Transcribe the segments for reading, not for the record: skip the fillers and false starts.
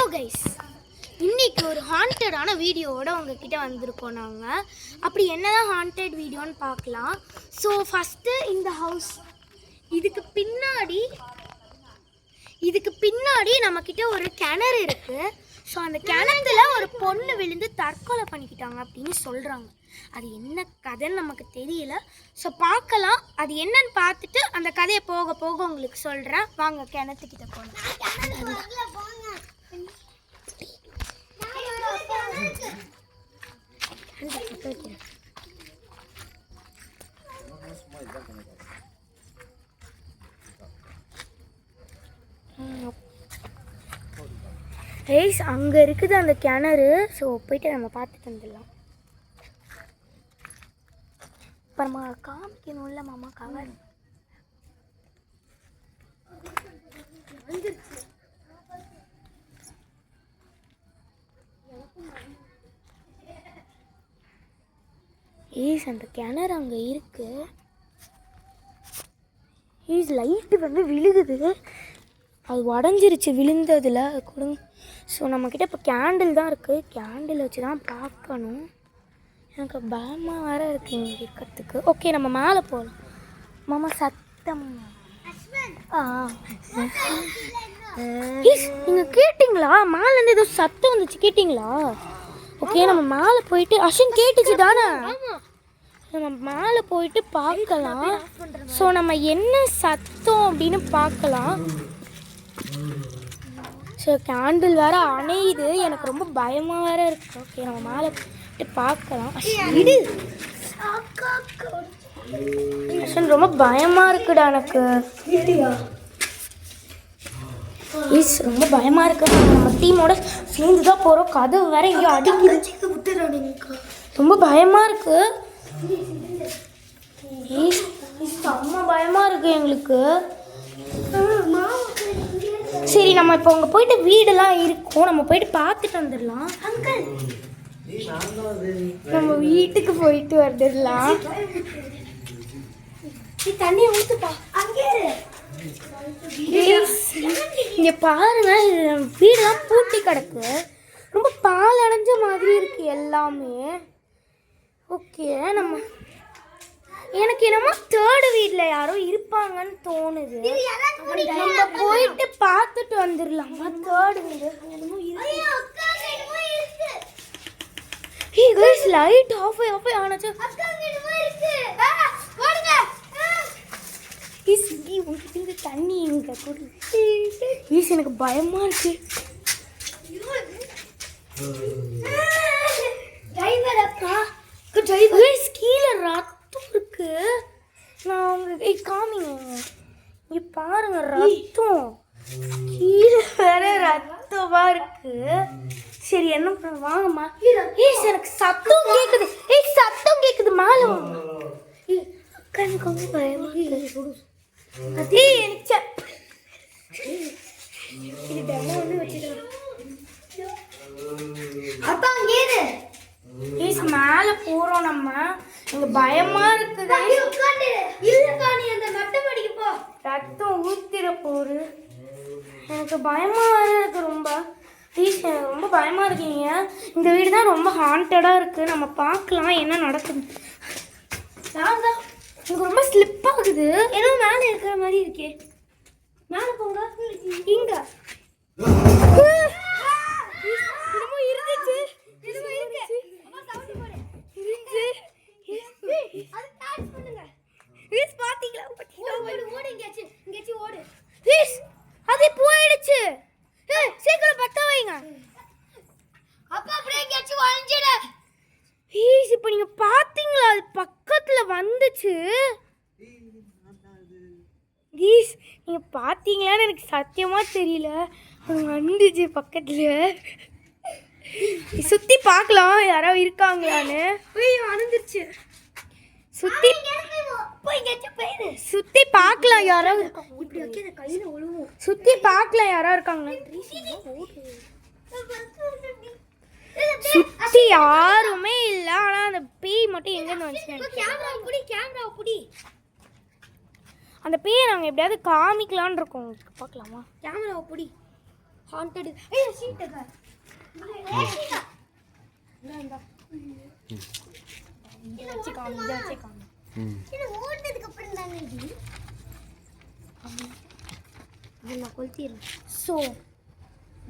Hello guys, இன்னைக்கு ஒரு ஹாண்டடான வீடியோவோட உங்ககிட்ட வந்திருக்கோம் நாங்கள். அப்படி என்னதான் ஹாண்டட் வீடியோன்னு பார்க்கலாம். ஸோ ஃபஸ்ட்டு இந்த ஹவுஸ் இதுக்கு பின்னாடி நம்மக்கிட்ட ஒரு கிணறு இருக்குது. ஸோ அந்த கிணத்துல ஒரு பொண்ணு விழுந்து தற்கொலை பண்ணிக்கிட்டாங்க அப்படின்னு சொல்கிறாங்க. அது என்ன கதைன்னு நமக்கு தெரியல. ஸோ பார்க்கலாம், அது என்னன்னு பார்த்துட்டு அந்த கதையை போக போக உங்களுக்கு சொல்கிறேன். வாங்க கிணத்துக்கிட்ட போகலாம். ரைஸ் அங்கே இருக்குது அந்த கிணறு. ஸோ போயிட்டு நம்ம பார்த்துட்டு வந்துடலாம். அப்புறமா காமிக்கணும்ல மாமா கவர். ஈஸ் அந்த கிணறு அங்கே இருக்கு. ஈஸ் லைட்டு வந்து விழுகுது, அது உடஞ்சிருச்சு விழுந்ததில். அது கொடுங்க. ஸோ நம்மக்கிட்ட இப்போ கேண்டில் தான் இருக்குது. கேண்டில் வச்சு தான் பார்க்கணும். எனக்கு பயமாக வேறு இருக்குது இங்கே இருக்கிறதுக்கு. ஓகே, நம்ம மேலே போகலாம். மாமா சத்தம். நீங்கள் கேட்டிங்களா? மேலேருந்து ஏதோ சத்தம் வந்துச்சு, கேட்டிங்களா? ஓகே, நம்ம மேலே போயிட்டு அஸ்வின் கேட்டுச்சு தானே? நம்ம மேலே போயிட்டு பார்க்கலாம். ஸோ நம்ம என்ன சத்தம் அப்படின்னு பார்க்கலாம். ஸோ கேண்டில் வேறு அணையுது, எனக்கு ரொம்ப பயமாக வேறு இருக்குது. ஓகே, நம்ம மேலே போயிட்டு பார்க்கலாம். அஸ்வின் ரொம்ப பயமாக இருக்குடா எனக்கு. ஈஸ் ரொம்ப பயமாக இருக்குது. நம்ம டீமோட சேர்ந்து தான் போகிறோம். கதவு வேறு எங்கேயோ அடிக்குது, ரொம்ப பயமாக இருக்குது. ஈஸ் செம்ம பயமாக இருக்குது எங்களுக்கு. சரி, நம்ம இப்போ அங்கே போயிட்டு வீடெல்லாம் இருக்கும், நம்ம போயிட்டு பார்த்துட்டு வந்துடலாம். அங்கிள், நம்ம வீட்டுக்கு போயிட்டு வந்துடலாம். தண்ணியை ஊற்றுப்பா. அங்கே இங்கே பாருங்க, வீடெல்லாம் பூட்டி கிடக்கு. ரொம்ப பால் அடைஞ்ச மாதிரி இருக்கு எல்லாமே. ஓகே, எனக்கு என்னமோ தேர்டு வீட்டில் யாரோ இருப்பாங்கன்னு தோணுது. நம்ம போயிட்டு பார்த்துட்டு வந்துடலாமா? தேர்டு வீடு லைட் ஆஃப் ஆனாச்சு. தண்ணி எங்க கொடு. ஈஸ் எனக்கு பயமா இருக்கு. கீழே ரத்தம் இருக்கு. நான் உங்க காமிங்க, இங்க பாருங்க ரத்தம். கீழே வேற ரத்தமா இருக்கு. சரி, என்ன பண்ண வாங்கம்மா. ஈஸ் எனக்கு சத்தம் கேக்குது. சத்தம் கேக்குது, மேலே வாங்க. எனக்கு ரொம்ப பயமா இருக்கு. மேல போறோம் நம்ம. இங்க பயமா இருக்குது. ரத்தம் ஊத்திர போரு. எனக்கு பயமா இருக்கு ரொம்ப. ரொம்ப பயமா இருக்கீங்க. இந்த வீடு தான் ரொம்ப ஹாண்டடா இருக்கு. நம்ம பார்க்கலாம் என்ன நடக்குது. எனக்கு ரொம்ப ஸ்லிப் ஆகுது. ஏதோ மேலே இருக்கிற மாதிரி இருக்கே. மேலே போங்க. இங்க அது போயிடுச்சு. சீக்கிரம் பத்த வைங்க. இப்போ நீங்க பாத்தீங்களா? அது பக்கத்துல வந்துச்சு. கீஸ், நீங்க பாத்தீங்களான்னு எனக்கு சத்தியமா தெரியல. அது வந்துச்சு பக்கத்துல. சுத்தி பார்க்கலாம் யாராவது இருக்காங்களான்னு. வந்துருச்சு. சுத்தி பார்க்கலாம் யாராவது. சுத்தி பார்க்கலாம் யாராவது இருக்காங்க. சுத்தி யாருமே இல்ல. ஆனா அந்த பேய் மட்டும் எங்க இருந்து வந்துச்சு? அந்த பேயை நாங்கள் எப்படியாவது காமிக்கலான்னு இருக்கோம். பார்க்கலாமா? கேமராவை பிடி. ஹாண்டட் ஏய் சீட்டுங்க இத வச்சு காமி இது ஓடுனதுக்கு அப்புறம் தானே இது நான் கொளுத்திடுறேன். So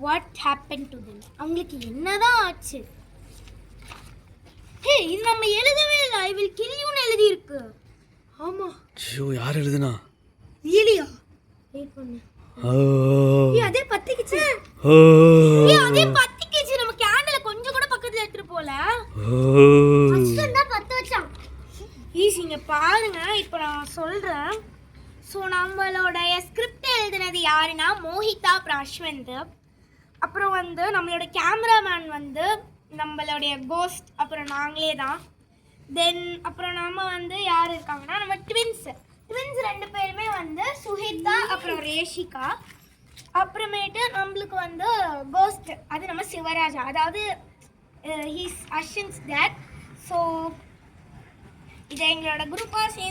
what happen to them? அவங்களுக்கு என்னதான் ஆச்சு? ஹே இது நம்ம எழுதவே இல்லை. ஐ வில் கில் யூன்னு எழுதி இருக்கு. ஆமா ஐயோ யார் எழுதுனா? ரியலியா? வெயிட் பண்ணு. ஏய் அதே பத்திக்கிச்சு. ஏய் அதே பத்திக்கிச்சு. நம்ம கேண்டல கொஞ்சம் கூட பக்கத்துல எடுத்துட்டு போல. ஃபர்ஸ்ட் தான் பத்த வச்சான். ஈஸிங்க பாருங்க இப்போ நான் சொல்றேன். ஸோ நம்மளோட ஸ்கிரிப்ட் எழுதுனது யாருன்னா மோஹிதா அஸ்வந்த். அப்புறம் வந்து நம்மளோட கேமராமேன் வந்து நம்மளுடைய கோஸ்ட், அப்புறம் நாங்களே தான். தென் அப்புறம் நம்ம வந்து யார் இருக்காங்கன்னா நம்ம ட்வின்ஸ் 2 பேருமே வந்து சுஹிதா அப்புறம் ரேஷிகா. அப்புறமேட்டு நம்மளுக்கு வந்து கோஸ்ட் அது நம்ம சிவராஜா, அதாவது ஹீஸ் அஸ்வின்ஸ் டேட். ஸோ இதை எங்களோட குரூப்பாக சேர்ந்து